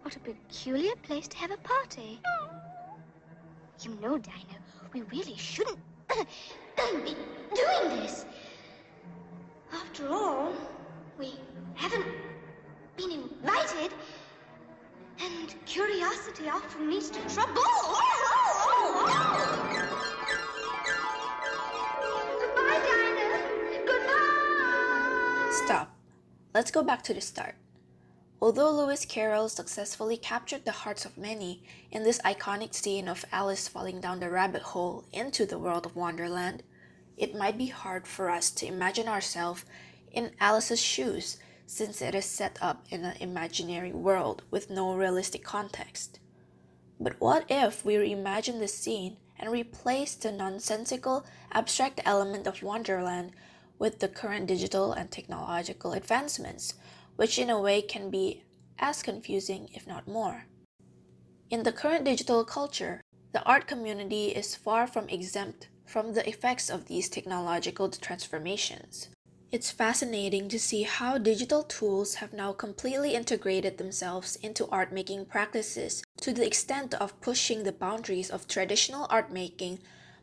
What a peculiar place to have a party. You know, Dinah, we really shouldn't be doing this. After all, we haven't been invited, and curiosity often leads to trouble. Goodbye, Dinah. Goodbye. Stop. Let's go back to the start. Although Lewis Carroll successfully captured the hearts of many in this iconic scene of Alice falling down the rabbit hole into the world of Wonderland, it might be hard for us to imagine ourselves in Alice's shoes since it is set up in an imaginary world with no realistic context. But what if we reimagine the scene and replace the nonsensical, abstract element of Wonderland with the current digital and technological advancements, which in a way can be as confusing, if not more? In the current digital culture, the art community is far from exempt from the effects of these technological transformations. It's fascinating to see how digital tools have now completely integrated themselves into art-making practices to the extent of pushing the boundaries of traditional art making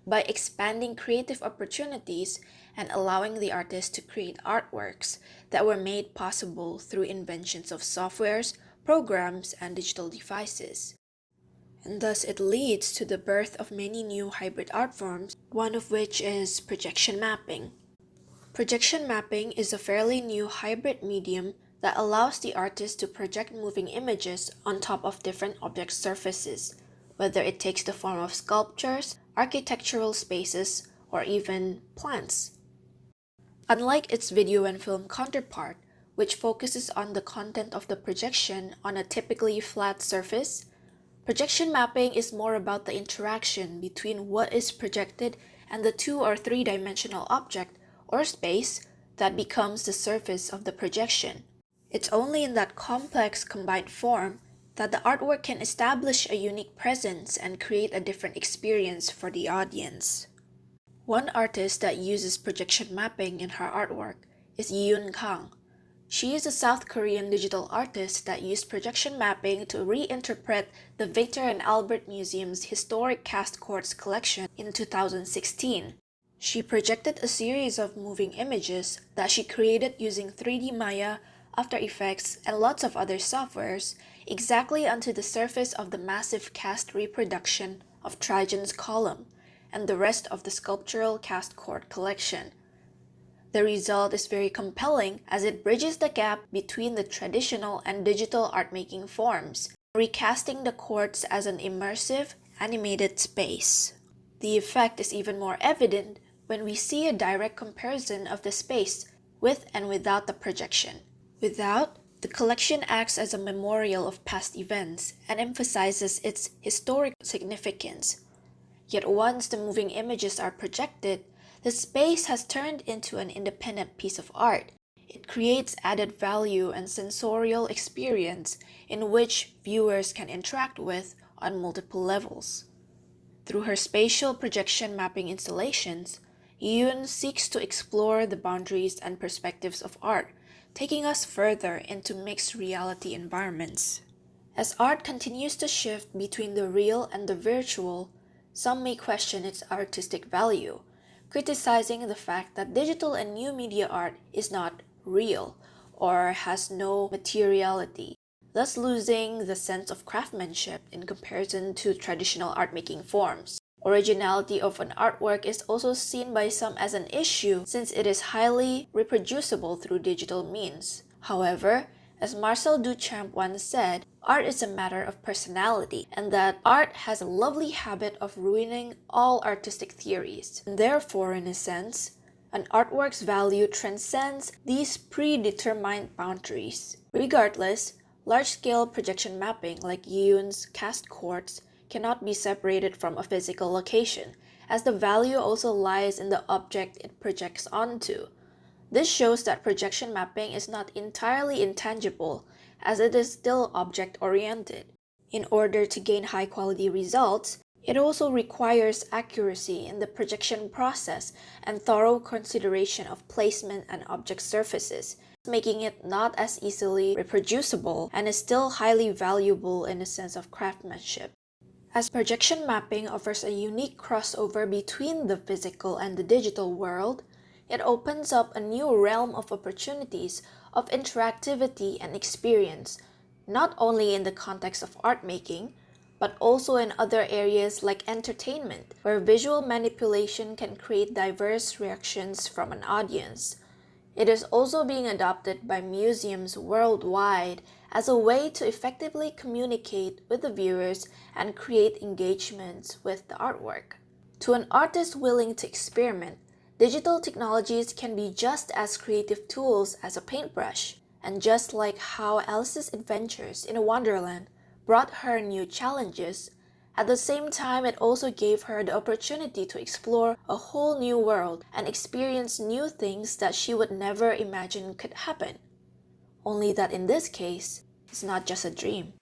by expanding creative opportunities and allowing the artist to create artworks that were made possible through inventions of softwares, programs, and digital devices. And thus it leads to the birth of many new hybrid art forms, one of which is projection mapping. Projection mapping is a fairly new hybrid medium that allows the artist to project moving images on top of different object surfaces, whether it takes the form of sculptures, architectural spaces, or even plants. Unlike its video and film counterpart, which focuses on the content of the projection on a typically flat surface, projection mapping is more about the interaction between what is projected and the 2 or 3-dimensional object or space that becomes the surface of the projection. It's only in that complex combined form that the artwork can establish a unique presence and create a different experience for the audience. One artist that uses projection mapping in her artwork is Yoon Kang. She is a South Korean digital artist that used projection mapping to reinterpret the Victor and Albert Museum's historic cast quartz collection in 2016. She projected a series of moving images that she created using 3D Maya, After Effects, and lots of other softwares exactly onto the surface of the massive cast reproduction of Trajan's Column and the rest of the sculptural cast quartz collection. The result is very compelling as it bridges the gap between the traditional and digital art-making forms, recasting the quartz as an immersive, animated space. The effect is even more evident when we see a direct comparison of the space with and without the projection. Without, the collection acts as a memorial of past events and emphasizes its historic significance. Yet once the moving images are projected, the space has turned into an independent piece of art. It creates added value and sensorial experience in which viewers can interact with on multiple levels. Through her spatial projection mapping installations, Yoon seeks to explore the boundaries and perspectives of art, taking us further into mixed reality environments. As art continues to shift between the real and the virtual, some may question its artistic value, criticizing the fact that digital and new media art is not real or has no materiality, thus losing the sense of craftsmanship in comparison to traditional art-making forms. Originality of an artwork is also seen by some as an issue since it is highly reproducible through digital means. However, as Marcel Duchamp once said, art is a matter of personality, and that art has a lovely habit of ruining all artistic theories. And therefore, in a sense, an artwork's value transcends these predetermined boundaries. Regardless, large-scale projection mapping like Yoon's cast quartz cannot be separated from a physical location, as the value also lies in the object it projects onto. This shows that projection mapping is not entirely intangible, as it is still object-oriented. In order to gain high-quality results, it also requires accuracy in the projection process and thorough consideration of placement and object surfaces, making it not as easily reproducible and is still highly valuable in the sense of craftsmanship. As projection mapping offers a unique crossover between the physical and the digital world, it opens up a new realm of opportunities of interactivity and experience, not only in the context of art making, but also in other areas like entertainment, where visual manipulation can create diverse reactions from an audience. It is also being adopted by museums worldwide as a way to effectively communicate with the viewers and create engagements with the artwork. To an artist willing to experiment, digital technologies can be just as creative tools as a paintbrush. And just like how Alice's adventures in a Wonderland brought her new challenges, at the same time it also gave her the opportunity to explore a whole new world and experience new things that she would never imagine could happen. Only that in this case, it's not just a dream.